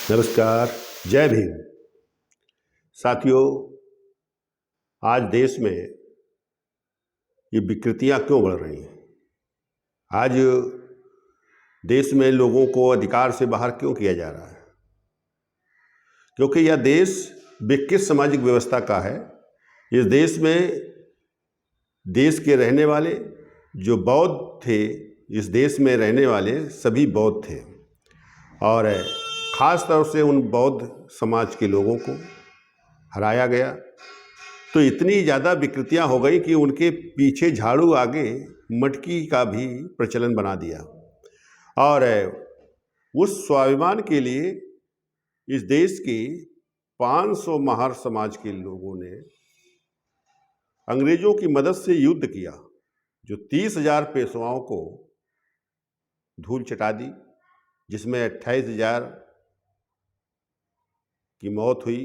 नमस्कार। जय भीम। साथियों, आज देश में ये विकृतियां क्यों बढ़ रही हैं? आज देश में लोगों को अधिकार से बाहर क्यों किया जा रहा है? क्योंकि यह देश विकसित सामाजिक व्यवस्था का है। इस देश में देश के रहने वाले जो बौद्ध थे, इस देश में रहने वाले सभी बौद्ध थे और ख़ास तौर से उन बौद्ध समाज के लोगों को हराया गया। तो इतनी ज़्यादा विकृतियां हो गई कि उनके पीछे झाड़ू आगे मटकी का भी प्रचलन बना दिया और उस स्वाभिमान के लिए इस देश के 500 महार समाज के लोगों ने अंग्रेजों की मदद से युद्ध किया, जो 30,000 पेशवाओं को धूल चटा दी, जिसमें 28,000 की मौत हुई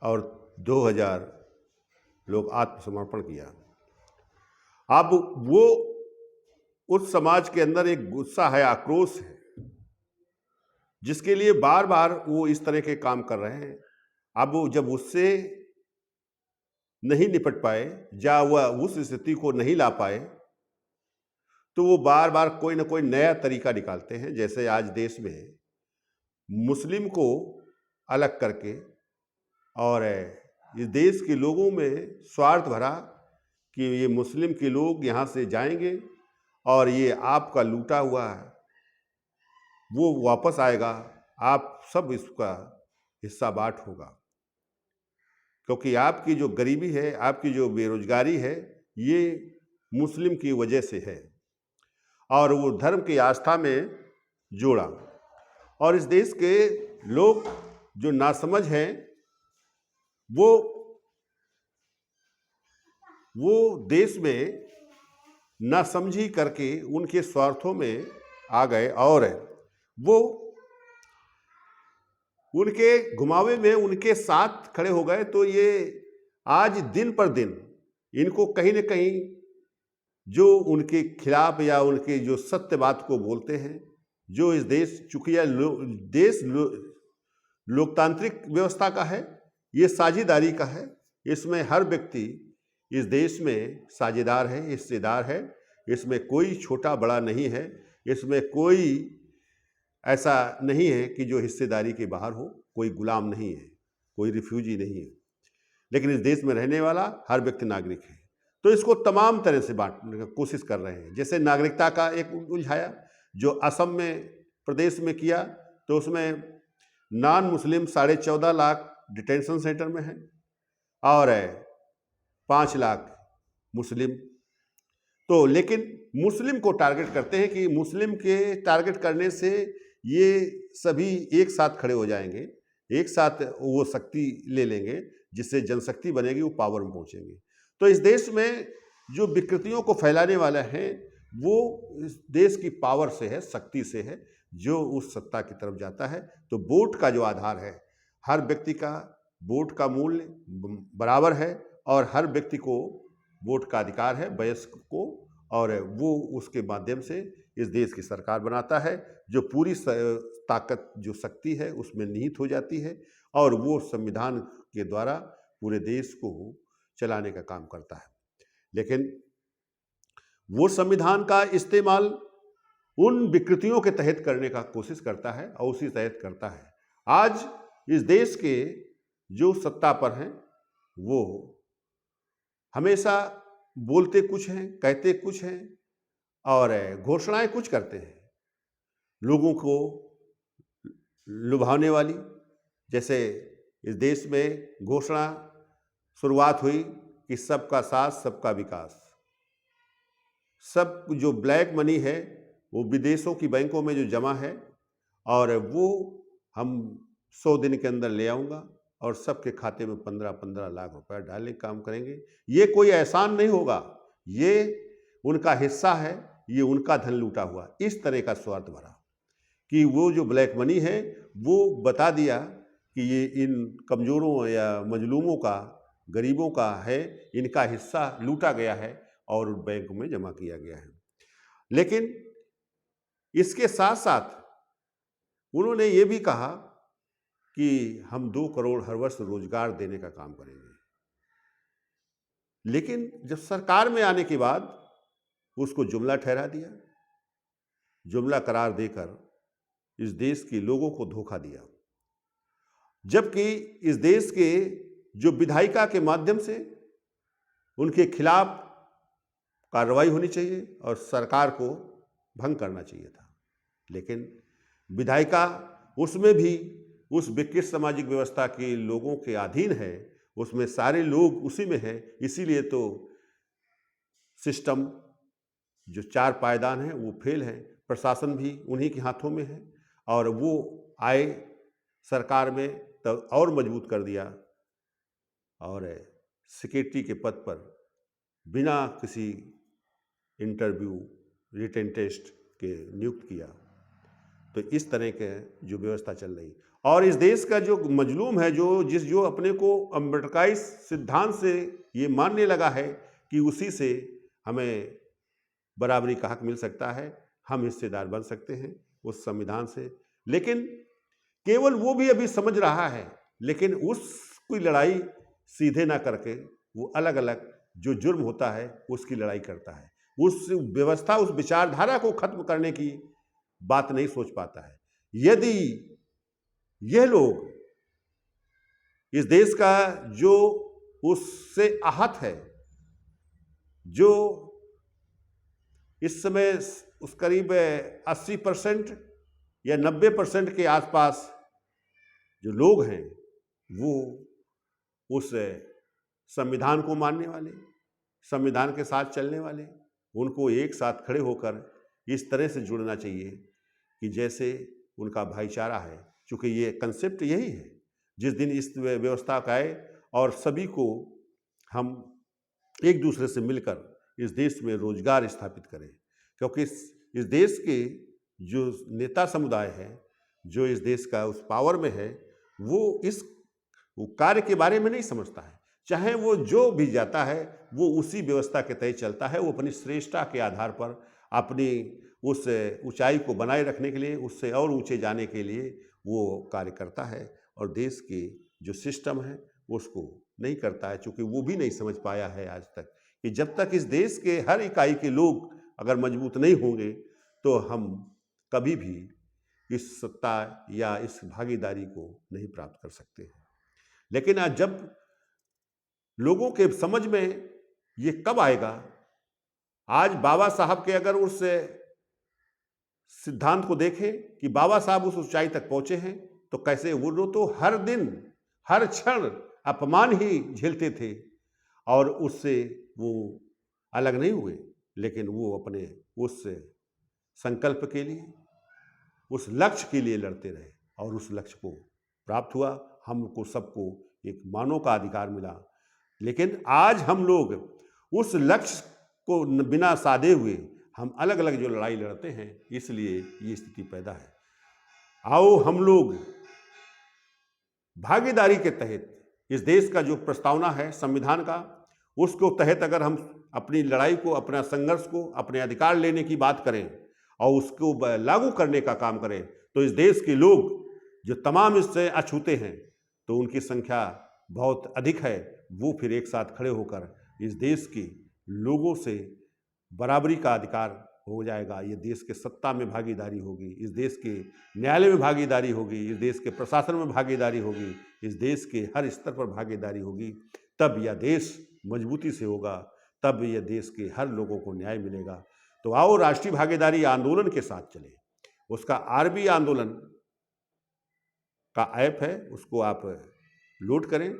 और 2,000 लोग आत्मसमर्पण किया। अब वो उस समाज के अंदर एक गुस्सा है, आक्रोश है, जिसके लिए बार बार वो इस तरह के काम कर रहे हैं। अब वो जब उससे नहीं निपट पाए या वह उस स्थिति को नहीं ला पाए, तो वो बार बार कोई ना कोई नया तरीका निकालते हैं। जैसे आज देश में मुस्लिम को अलग करके और इस देश के लोगों में स्वार्थ भरा कि ये मुस्लिम के लोग यहाँ से जाएंगे और ये आपका लूटा हुआ है वो वापस आएगा, आप सब इसका हिस्सा बांट होगा, क्योंकि आपकी जो गरीबी है, आपकी जो बेरोजगारी है, ये मुस्लिम की वजह से है। और वो धर्म की आस्था में जोड़ा। और इस देश के लोग जो नासमझ हैं, वो देश में नासमझी करके उनके स्वार्थों में आ गए और वो उनके घुमावे में उनके साथ खड़े हो गए। तो ये आज दिन पर दिन इनको कहीं ना कहीं जो उनके खिलाफ या उनके जो सत्य बात को बोलते हैं, जो इस देश, चूंकि यह देश लोकतांत्रिक व्यवस्था का है, ये साझेदारी का है, इसमें हर व्यक्ति इस देश में साझेदार है, हिस्सेदार है, इसमें कोई छोटा बड़ा नहीं है, इसमें कोई ऐसा नहीं है कि जो हिस्सेदारी के बाहर हो, कोई गुलाम नहीं है, कोई रिफ्यूजी नहीं है, लेकिन इस देश में रहने वाला हर व्यक्ति नागरिक है। तो इसको तमाम तरह से बांटने की कोशिश कर रहे हैं। जैसे नागरिकता का एक उलझाया, जो असम में प्रदेश में किया, तो उसमें non Muslim 14.5 lakh detention centre में है और 5 लाख मुस्लिम। तो लेकिन मुस्लिम को टारगेट करते हैं कि मुस्लिम के टारगेट करने से ये सभी एक साथ खड़े हो जाएंगे, एक साथ वो शक्ति ले लेंगे, जिससे जनशक्ति बनेगी, वो पावर में पहुंचेंगे। तो इस देश में जो विकृतियों को फैलाने वाला है, वो इस देश की पावर से है, शक्ति से है, जो उस सत्ता की तरफ जाता है। तो वोट का जो आधार है, हर व्यक्ति का वोट का मूल्य बराबर है और हर व्यक्ति को वोट का अधिकार है, वयस्क को, और वो उसके माध्यम से इस देश की सरकार बनाता है, जो पूरी ताकत, जो शक्ति है, उसमें निहित हो जाती है और वो संविधान के द्वारा पूरे देश को चलाने का काम करता है। लेकिन वो संविधान का इस्तेमाल उन विकृतियों के तहत करने का कोशिश करता है और उसी तहत करता है। आज इस देश के जो सत्ता पर हैं, वो हमेशा बोलते कुछ हैं, कहते कुछ हैं और घोषणाएं कुछ करते हैं, लोगों को लुभाने वाली। जैसे इस देश में घोषणा शुरुआत हुई कि सबका साथ, सबका विकास। सब जो ब्लैक मनी है वो विदेशों की बैंकों में जो जमा है, और वो हम 100 दिन के अंदर ले आऊँगा और सबके खाते में 15-15 लाख रुपए डालने का काम करेंगे। ये कोई एहसान नहीं होगा, ये उनका हिस्सा है, ये उनका धन लूटा हुआ। इस तरह का स्वार्थ भरा कि वो जो ब्लैक मनी है वो बता दिया कि ये इन कमज़ोरों या मजलूमों का, गरीबों का है, इनका हिस्सा लूटा गया है और बैंक में जमा किया गया है। लेकिन इसके साथ साथ उन्होंने ये भी कहा कि हम 2 करोड़ हर वर्ष रोजगार देने का काम करेंगे। लेकिन जब सरकार में आने के बाद उसको जुमला ठहरा दिया, जुमला करार देकर इस देश के लोगों को धोखा दिया। जबकि इस देश के जो विधायिका के माध्यम से उनके खिलाफ कार्रवाई होनी चाहिए और सरकार को भंग करना चाहिए था, लेकिन विधायिका उसमें भी उस विकृत सामाजिक व्यवस्था के लोगों के अधीन है, उसमें सारे लोग उसी में हैं। इसीलिए तो सिस्टम जो 4 पायदान हैं वो फेल है, प्रशासन भी उन्हीं के हाथों में है और वो आए सरकार में तब और मजबूत कर दिया और सेक्रेटरी के पद पर बिना किसी इंटरव्यू रिटन टेस्ट के नियुक्त किया। तो इस तरह के जो व्यवस्था चल रही और इस देश का जो मजलूम है, जो अपने को अम्बेडकराई सिद्धांत से ये मानने लगा है कि उसी से हमें बराबरी का हक मिल सकता है, हम हिस्सेदार बन सकते हैं उस संविधान से, लेकिन केवल वो भी अभी समझ रहा है, लेकिन उसकी लड़ाई सीधे ना करके वो अलग अलग जो जुर्म होता है उसकी लड़ाई करता है। उस व्यवस्था, उस विचारधारा को खत्म करने की बात नहीं सोच पाता है। यदि यह लोग इस देश का जो उससे आहत है, जो इस समय उस करीब 80% या 90% के आसपास जो लोग हैं वो उस संविधान को मानने वाले, संविधान के साथ चलने वाले, उनको एक साथ खड़े होकर इस तरह से जुड़ना चाहिए कि जैसे उनका भाईचारा है। चूँकि ये कंसेप्ट यही है, जिस दिन इस व्यवस्था का आए और सभी को हम एक दूसरे से मिलकर इस देश में रोजगार स्थापित करें, क्योंकि इस देश के जो नेता समुदाय है, जो इस देश का उस पावर में है, वो इस कार्य के बारे में नहीं समझता है। चाहे वो जो भी जाता है वो उसी व्यवस्था के तहत चलता है, वो अपनी श्रेष्ठता के आधार पर अपनी उस ऊंचाई को बनाए रखने के लिए, उससे और ऊंचे जाने के लिए वो कार्य करता है और देश के जो सिस्टम है उसको नहीं करता है, क्योंकि वो भी नहीं समझ पाया है आज तक कि जब तक इस देश के हर इकाई के लोग अगर मजबूत नहीं होंगे तो हम कभी भी इस सत्ता या इस भागीदारी को नहीं प्राप्त कर सकते हैं। लेकिन आज जब लोगों के समझ में ये कब आएगा, आज बाबा साहब के अगर उस सिद्धांत को देखें कि बाबा साहब उस ऊंचाई तक पहुंचे हैं, तो कैसे वो तो हर दिन हर क्षण अपमान ही झेलते थे और उससे वो अलग नहीं हुए, लेकिन वो अपने उस संकल्प के लिए, उस लक्ष्य के लिए लड़ते रहे और उस लक्ष्य को प्राप्त हुआ। हमको सबको एक मानव का अधिकार मिला, लेकिन आज हम लोग उस लक्ष्य को बिना साधे हुए हम अलग अलग जो लड़ाई लड़ते हैं, इसलिए ये स्थिति पैदा है। आओ हम लोग भागीदारी के तहत इस देश का जो प्रस्तावना है संविधान का, उसको तहत अगर हम अपनी लड़ाई को, अपना संघर्ष को, अपने अधिकार लेने की बात करें और उसको लागू करने का काम करें, तो इस देश के लोग जो तमाम इससे अछूते हैं, तो उनकी संख्या बहुत अधिक है, वो फिर एक साथ खड़े होकर इस देश के लोगों से बराबरी का अधिकार हो जाएगा। ये देश के सत्ता में भागीदारी होगी, इस देश के न्यायालय में भागीदारी होगी, इस देश के प्रशासन में भागीदारी होगी, इस देश के हर स्तर पर भागीदारी होगी, तब यह देश मजबूती से होगा, तब यह देश के हर लोगों को न्याय मिलेगा। तो आओ राष्ट्रीय भागीदारी आंदोलन के साथ चले। उसका आरबी आंदोलन का ऐप है, उसको आप लोड करें,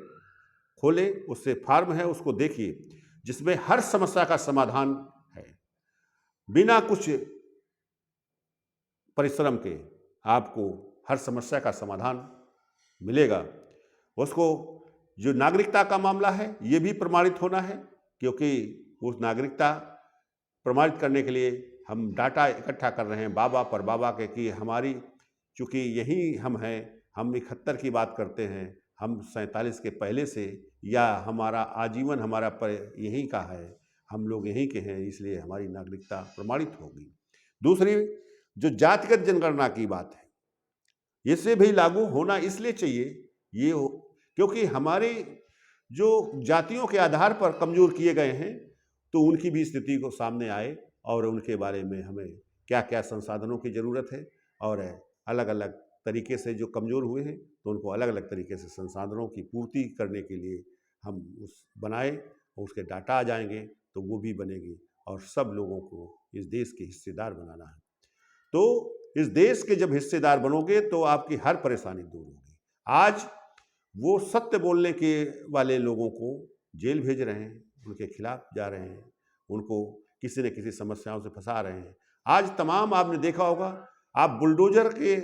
खोलें, उससे फॉर्म है, उसको देखिए, जिसमें हर समस्या का समाधान है। बिना कुछ परिश्रम के आपको हर समस्या का समाधान मिलेगा। उसको जो नागरिकता का मामला है ये भी प्रमाणित होना है, क्योंकि उस नागरिकता प्रमाणित करने के लिए हम डाटा इकट्ठा कर रहे हैं बाबा पर बाबा के, कि हमारी चूँकि यही हम हैं, हम 71 की बात करते हैं, हम 47 के पहले से, या हमारा आजीवन हमारा पर यहीं का है, हम लोग यहीं के हैं, इसलिए हमारी नागरिकता प्रमाणित होगी। दूसरी जो जातिगत जनगणना की बात है, इसे भी लागू होना इसलिए चाहिए ये हो क्योंकि हमारी जो जातियों के आधार पर कमज़ोर किए गए हैं, तो उनकी भी स्थिति को सामने आए और उनके बारे में हमें क्या क्या संसाधनों की ज़रूरत है, और अलग अलग तरीके से जो कमज़ोर हुए हैं तो उनको अलग अलग तरीके से संसाधनों की पूर्ति करने के लिए हम उस बनाए, और उसके डाटा आ जाएंगे तो वो भी बनेगी, और सब लोगों को इस देश के हिस्सेदार बनाना है। तो इस देश के जब हिस्सेदार बनोगे तो आपकी हर परेशानी दूर होगी। आज वो सत्य बोलने के वाले लोगों को जेल भेज रहे हैं, उनके खिलाफ जा रहे हैं, उनको किसी न किसी समस्याओं से फंसा रहे हैं। आज तमाम आपने देखा होगा, आप बुलडोजर के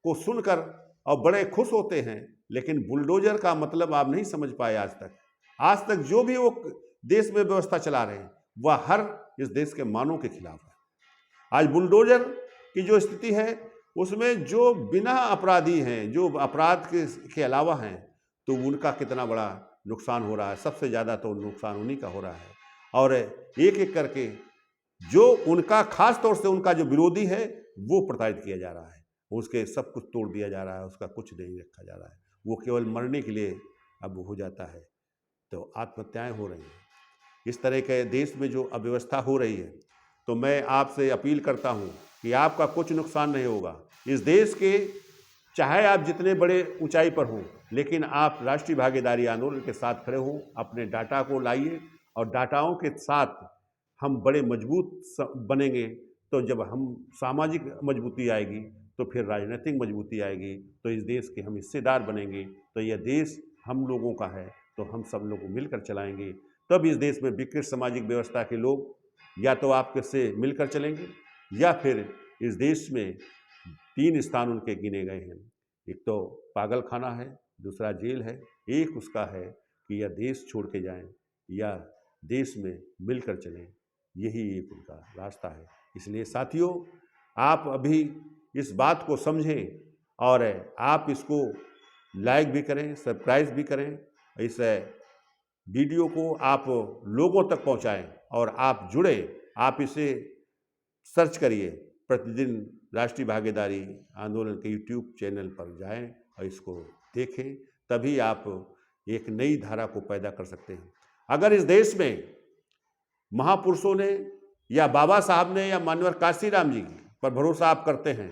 को सुनकर और बड़े खुश होते हैं, लेकिन बुलडोजर का मतलब आप नहीं समझ पाए आज तक। आज तक जो भी वो देश में व्यवस्था चला रहे हैं वह हर इस देश के मानों के खिलाफ है। आज बुलडोजर की जो स्थिति है उसमें जो बिना अपराधी हैं, जो अपराध के अलावा हैं, तो उनका कितना बड़ा नुकसान हो रहा है। सबसे ज़्यादा तो नुकसान उन्हीं का हो रहा है, और एक एक करके जो उनका खास तौर से उनका जो विरोधी है वो प्रताड़ित किया जा रहा है, उसके सब कुछ तोड़ दिया जा रहा है, उसका कुछ नहीं रखा जा रहा है, वो केवल मरने के लिए अब हो जाता है। तो आत्महत्याएं हो रही हैं। इस तरह के देश में जो अव्यवस्था हो रही है, तो मैं आपसे अपील करता हूं कि आपका कुछ नुकसान नहीं होगा। इस देश के चाहे आप जितने बड़े ऊंचाई पर हों, लेकिन आप राष्ट्रीय भागीदारी आंदोलन के साथ खड़े हों, अपने डाटा को लाइए, और डाटाओं के साथ हम बड़े मजबूत बनेंगे। तो जब हम सामाजिक मजबूती आएगी तो फिर राजनीतिक मजबूती आएगी, तो इस देश के हम हिस्सेदार बनेंगे। तो यह देश हम लोगों का है, तो हम सब लोग मिलकर चलाएंगे। तब इस देश में विकृत सामाजिक व्यवस्था के लोग या तो आपके से मिलकर चलेंगे, या फिर इस देश में 3 स्थान उनके गिने गए हैं। एक तो पागल खाना है, दूसरा जेल है, एक उसका है कि या देश छोड़ के जाएं या देश में मिलकर चलें। यही एक उनका रास्ता है। इसलिए साथियों, आप अभी इस बात को समझें और आप इसको लाइक भी करें, सब्सक्राइब भी करें। इस वीडियो को आप लोगों तक पहुंचाएं और आप जुड़ें। आप इसे सर्च करिए, प्रतिदिन राष्ट्रीय भागीदारी आंदोलन के यूट्यूब चैनल पर जाएं और इसको देखें। तभी आप एक नई धारा को पैदा कर सकते हैं। अगर इस देश में महापुरुषों ने या बाबा साहब ने या माननीय काशीराम जी पर भरोसा आप करते हैं,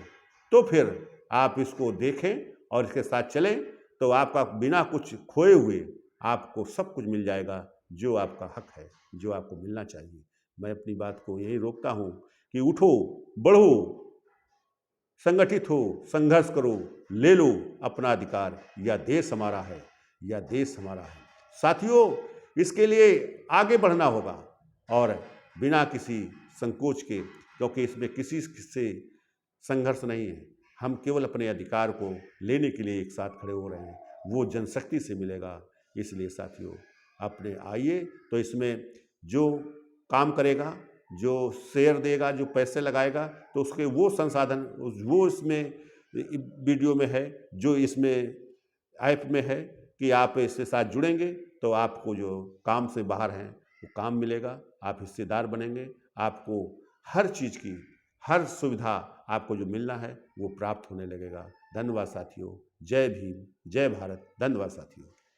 तो फिर आप इसको देखें और इसके साथ चलें, तो आपका बिना कुछ खोए हुए आपको सब कुछ मिल जाएगा जो आपका हक है, जो आपको मिलना चाहिए। मैं अपनी बात को यही रोकता हूँ कि उठो, बढ़ो, संगठित हो, संघर्ष करो, ले लो अपना अधिकार। यह देश हमारा है, यह देश हमारा है। साथियों, इसके लिए आगे बढ़ना होगा और बिना किसी संकोच के, क्योंकि इसमें किसी से संघर्ष नहीं है। हम केवल अपने अधिकार को लेने के लिए एक साथ खड़े हो रहे हैं, वो जनशक्ति से मिलेगा। इसलिए साथियों, अपने आइए, तो इसमें जो काम करेगा, जो शेयर देगा, जो पैसे लगाएगा, तो उसके वो संसाधन वो इसमें वीडियो में है, जो इसमें ऐप में है कि आप इसके साथ जुड़ेंगे तो आपको जो काम से बाहर हैं वो काम मिलेगा, आप हिस्सेदार बनेंगे, आपको हर चीज़ की हर सुविधा आपको जो मिलना है वो प्राप्त होने लगेगा। धन्यवाद साथियों। जय भीम, जय भारत। धन्यवाद साथियों।